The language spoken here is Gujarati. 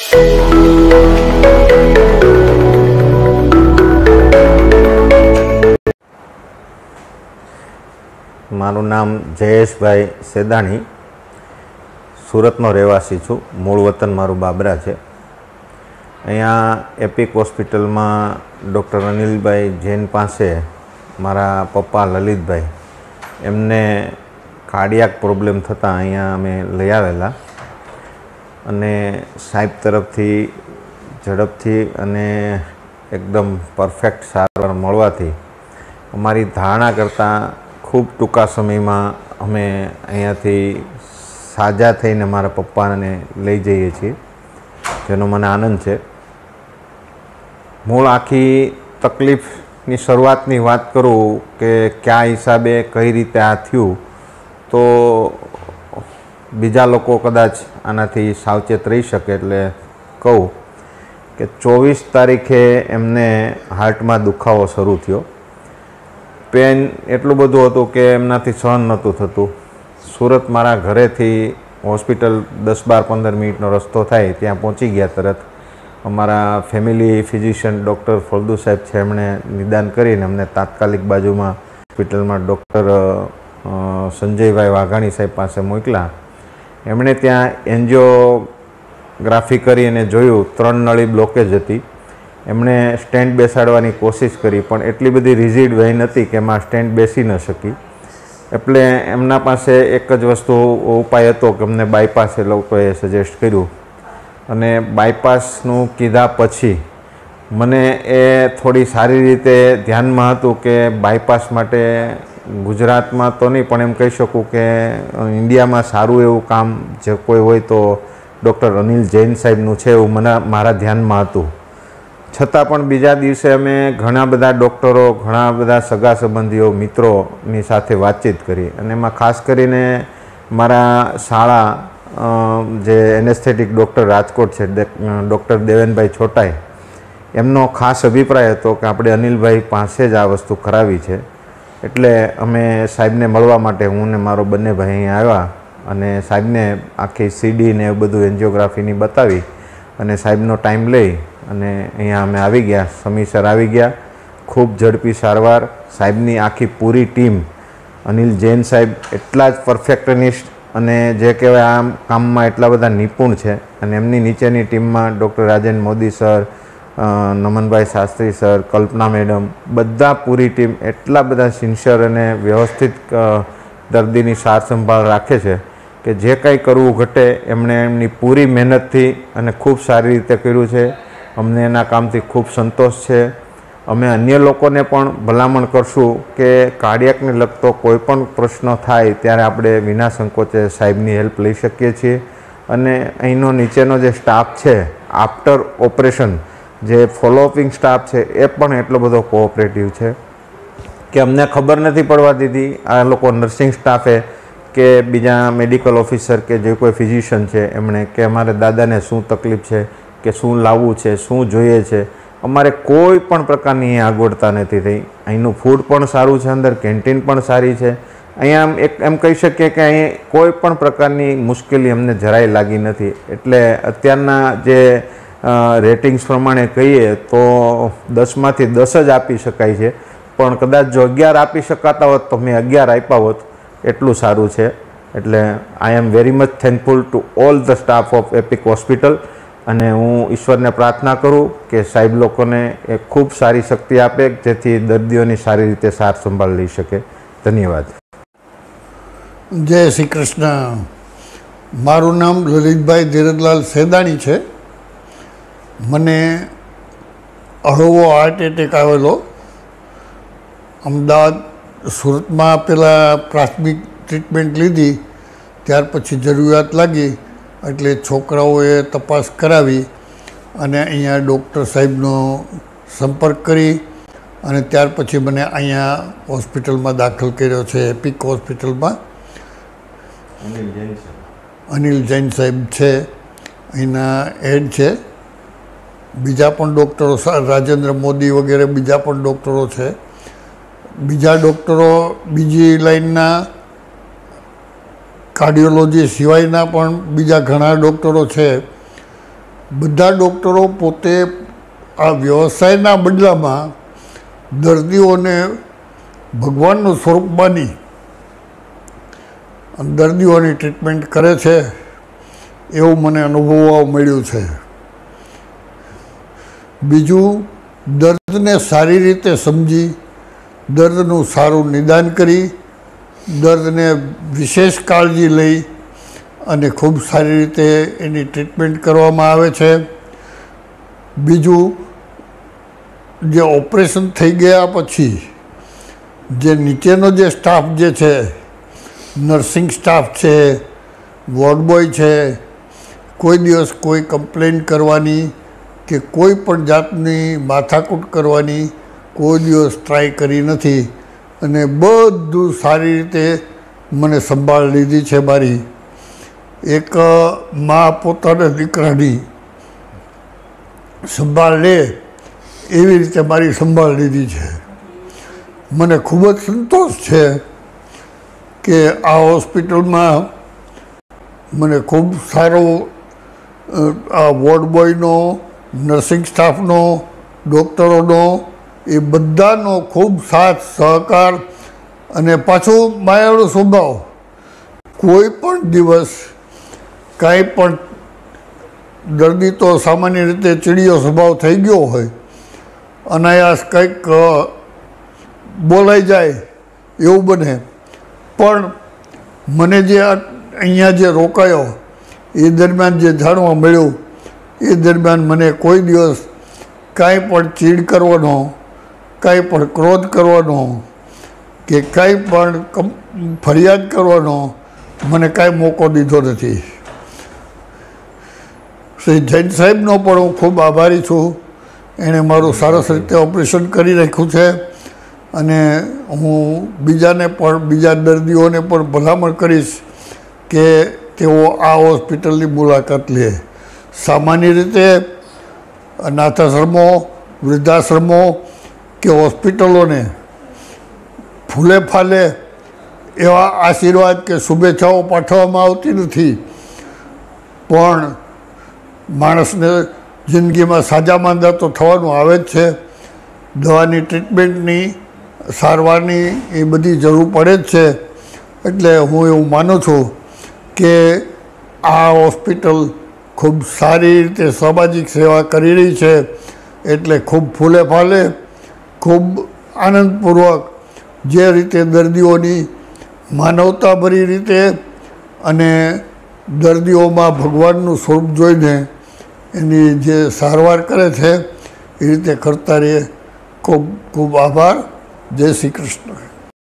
મારું નામ જયેશભાઈ સેદાણી, સુરતનો રહેવાસી છું। મૂળ વતન મારું બાબરા છે। અહીંયા એપિક હોસ્પિટલમાં ડૉક્ટર અનિલભાઈ જૈન પાસે મારા પપ્પા લલિતભાઈ એમને કાર્ડિયાક પ્રોબ્લેમ થતાં અહીંયા અમે લઈ આવેલા અને સાહેબ તરફથી ઝડપથી અને એકદમ પરફેક્ટ સારવાર મળવાથી અમારી ધારણા કરતાં ખૂબ ટૂંકા સમયમાં અમે અહીંયાથી સાજા થઈને મારા પપ્પાને લઈ જઈએ છીએ, જેનો મને આનંદ છે। મૂળ આખી તકલીફની શરૂઆતની વાત કરું કે કયા હિસાબે કઈ રીતે આ થયું, તો બીજા લોકો કદાચ આનાથી સાવચેત રહી શકે એટલે કહું કે 24 તારીખે એમને હાર્ટમાં દુખાવો શરૂ થયો। પેન એટલું બધું હતું કે એમનાથી સહન નહોતું થતું। સુરત મારા ઘરેથી હોસ્પિટલ 10-15 મિનિટનો રસ્તો થાય, ત્યાં પહોંચી ગયા તરત। અમારા ફેમિલી ફિઝિશિયન ડૉક્ટર ફળદુ સાહેબ છે, એમણે નિદાન કરીને અમને તાત્કાલિક બાજુમાં હોસ્પિટલમાં ડૉક્ટર સંજયભાઈ વાઘાણી સાહેબ પાસે મોકલ્યા। એમણે ત્યાં એન્જિયોગ્રાફી કરી અને જોયું 3 નળી બ્લોકેજ હતી। એમણે સ્ટેન્ડ બેસાડવાની કોશિશ કરી, પણ એટલી બધી રિઝિડ વેઇન હતી કે એમાં સ્ટેન્ડ બેસી ન શકી। એટલે એમના પાસે એક જ વસ્તુ ઉપાય હતો કે અમને બાયપાસ એ લોકોએ સજેસ્ટ કર્યું અને બાયપાસનું કીધા પછી મને એ થોડી સારી રીતે ધ્યાનમાં હતું કે બાયપાસ માટે ગુજરાતમાં તો નહીં પણ એમ કહી શકું કે ઇન્ડિયામાં સારું એવું કામ જે કોઈ હોય તો ડૉક્ટર અનિલ જૈન સાહેબનું છે એવું મારા ધ્યાનમાં હતું। છતાં પણ બીજા દિવસે અમે ઘણા બધા ડૉક્ટરો, ઘણા બધા સગા સંબંધીઓ, મિત્રોની સાથે વાતચીત કરી અને એમાં ખાસ કરીને મારા શાળા જે એનેસ્થેટિક ડૉક્ટર રાજકોટ છે, ડૉક્ટર દેવેનભાઈ છોટાઈ, એમનો ખાસ અભિપ્રાય હતો કે આપણે અનિલભાઈ પાસે જ આ વસ્તુ કરાવી છે। એટલે અમે સાહેબને મળવા માટે હું ને મારો બંને ભાઈ અહીંયા આવ્યા અને સાહેબને આખી સીડી ને એવું બધું એન્જિયોગ્રાફીની બતાવી અને સાહેબનો ટાઈમ લઈ અને અહીંયા અમે આવી ગયા, સમયસર આવી ગયા। ખૂબ ઝડપી સારવાર। સાહેબની આખી પૂરી ટીમ, અનિલ જૈન સાહેબ એટલા જ પરફેક્ટનિસ્ટ અને જે કહેવાય આમ કામમાં એટલા બધા નિપુણ છે અને એમની નીચેની ટીમમાં doctor Rajen Modi sir, Namanbhai Shastri sir, Kalpana madam, બધા પૂરી ટીમ એટલા બધા સિન્સિયર અને વ્યવસ્થિત દર્દીની સાર સંભાળ રાખે છે કે જે કંઈ કરવું ઘટે એમણે એમની પૂરી મહેનતથી અને ખૂબ સારી રીતે કર્યું છે। અમને એના કામથી ખૂબ સંતોષ છે। અમે અન્ય લોકોને પણ ભલામણ કરશું કે કાર્ડિયાકને લગતો કોઈ પણ પ્રશ્ન થાય ત્યારે આપણે વિના સંકોચે સાહેબની હેલ્પ લઈ શકીએ છીએ અને અહીંનો નીચેનો જે સ્ટાફ છે, આફ્ટર ઓપરેશન જે ફોલોઅપિંગ સ્ટાફ છે, એ પણ એટલો બધો કોઓપરેટિવ છે કે અમને ખબર નથી પડવા દીધી આ લોકો નર્સિંગ સ્ટાફે કે બીજા મેડિકલ ઓફિસર કે જે કોઈ ફિઝિશિયન છે એમણે કે અમારે દાદાને શું તકલીફ છે કે શું લાવવું છે, શું જોઈએ છે। અમારે કોઈ પણ પ્રકારની આગવડતા નથી થઈ। અહીંનું ફૂડ પણ સારું છે, અંદર કેન્ટીન પણ સારી છે। અહીંયા એમ કહી શકીએ કે અહીં કોઈ પણ પ્રકારની મુશ્કેલી અમને જરાય લાગી નથી। એટલે અત્યારના જે રેટિંગ્સ પ્રમાણે કહીએ તો 10માંથી 10 જ આપી શકાય છે, પણ કદાચ જો 11 આપી શકાતા હોત તો મેં 11 આપ્યા હોત, એટલું સારું છે। એટલે I am very much thankful to all the staff of Epic hospital અને હું ઈશ્વરને પ્રાર્થના કરું કે સાહેબ લોકોને એ ખૂબ સારી શક્તિ આપે જેથી દર્દીઓની સારી રીતે સાર સંભાળ લઈ શકે। ધન્યવાદ। જય શ્રી કૃષ્ણ। મારું નામ લલિતભાઈ ધીરજલાલ સેદાણી છે। મને હળવો હાર્ટ એટેક આવેલો। અમદાવાદ, સુરતમાં પહેલાં પ્રાથમિક ટ્રીટમેન્ટ લીધી, ત્યાર પછી જરૂરિયાત લાગી એટલે છોકરાઓએ તપાસ કરાવી અને અહીંયા ડૉક્ટર સાહેબનો સંપર્ક કરી અને ત્યાર પછી મને અહીંયા હોસ્પિટલમાં દાખલ કર્યો છે, એપિક હોસ્પિટલમાં। અનિલ જૈન સાહેબ છે અહીંના હેડ છે। બીજા પણ ડૉક્ટરો, રાજેન્દ્ર મોદી વગેરે બીજા પણ ડૉક્ટરો છે। બીજા ડૉક્ટરો બીજી લાઇનના કાર્ડિયોલોજી સિવાયના પણ બીજા ઘણા ડૉક્ટરો છે બધા ડૉક્ટરો પોતે આ વ્યવસાયના બદલામાં દર્દીઓને ભગવાનનું સ્વરૂપ માની દર્દીઓની ટ્રીટમેન્ટ કરે છે એવું મને અનુભવવા મળ્યું છે. બીજું, દર્દને સારી રીતે સમજી દર્દનું સારું નિદાન કરી દર્દને વિશેષ કાળજી લઈ અને ખૂબ સારી રીતે એની ટ્રીટમેન્ટ કરવામાં આવે છે. બીજું, જે ઓપરેશન થઈ ગયા પછી જે નીચેનો જે સ્ટાફ જે છે, નર્સિંગ સ્ટાફ છે, વોર્ડ બોય છે, કોઈ દિવસ કોઈ કમ્પ્લેન કરવાની કે કોઈ પણ જાતની માથાકૂટ કરવાની કોઈ દિવસ ટ્રાય કરી નથી અને બધું સારી રીતે મને સંભાળ લીધી છે. મારી એક મા પોતાના દીકરાની સંભાળ લે એવી રીતે મારી સંભાળ લીધી છે. મને ખૂબ જ સંતોષ છે કે આ હોસ્પિટલમાં મને ખૂબ સારો આ વોર્ડ બોયનો, નર્સિંગ સ્ટાફનો, ડૉક્ટરોનો એ બધાનો ખૂબ સાથ સહકાર અને પાછું માયાળુ સ્વભાવ. કોઈ પણ દિવસ કાંઈ પણ દર્દી તો સામાન્ય રીતે ચીડિયો સ્વભાવ થઈ ગયો હોય, અનાયાસ કંઈક બોલાઈ જાય એવું બને, પણ મને જે અહીંયા જે રોકાયો એ દરમિયાન જે જાણવા મળ્યું એ દરમિયાન મને કોઈ દિવસ કાંઈ પણ ચીડ કરવાનો, કાંઈ પણ ક્રોધ કરવાનો કે કાંઈ પણ ફરિયાદ કરવાનો મને કાંઈ મોકો દીધો નથી. શ્રી જૈન સાહેબનો પણ હું ખૂબ આભારી છું. એણે મારું સરસ રીતે ઓપરેશન કરી રાખ્યું છે અને હું બીજાને પણ, બીજા દર્દીઓને પણ ભલામણ કરીશ કે તેઓ આ હોસ્પિટલની મુલાકાત લે. સામાન્ય રીતે અનાથાશ્રમો, વૃદ્ધાશ્રમો કે હોસ્પિટલોને ફૂલે ફાલે એવા આશીર્વાદ કે શુભેચ્છાઓ પાઠવવામાં આવતી નથી, પણ માણસને જિંદગીમાં સાજા માંદા તો થવાનું આવે જ છે. દવાની, ટ્રીટમેન્ટની, સારવારની એ બધી જરૂર પડે જ છે. એટલે હું એવું માનું છું કે આ હોસ્પિટલ ખૂબ સારી રીતે સામાજિક સેવા કરી રહી છે. એટલે ખૂબ ફૂલે ફાલે, ખૂબ આનંદપૂર્વક જે રીતે દર્દીઓની માનવતાભરી રીતે અને દર્દીઓમાં ભગવાનનું સ્વરૂપ જોઈને એની જે સારવાર કરે છે એ રીતે કરતા રહીએ. ખૂબ ખૂબ આભાર. જય શ્રી કૃષ્ણ.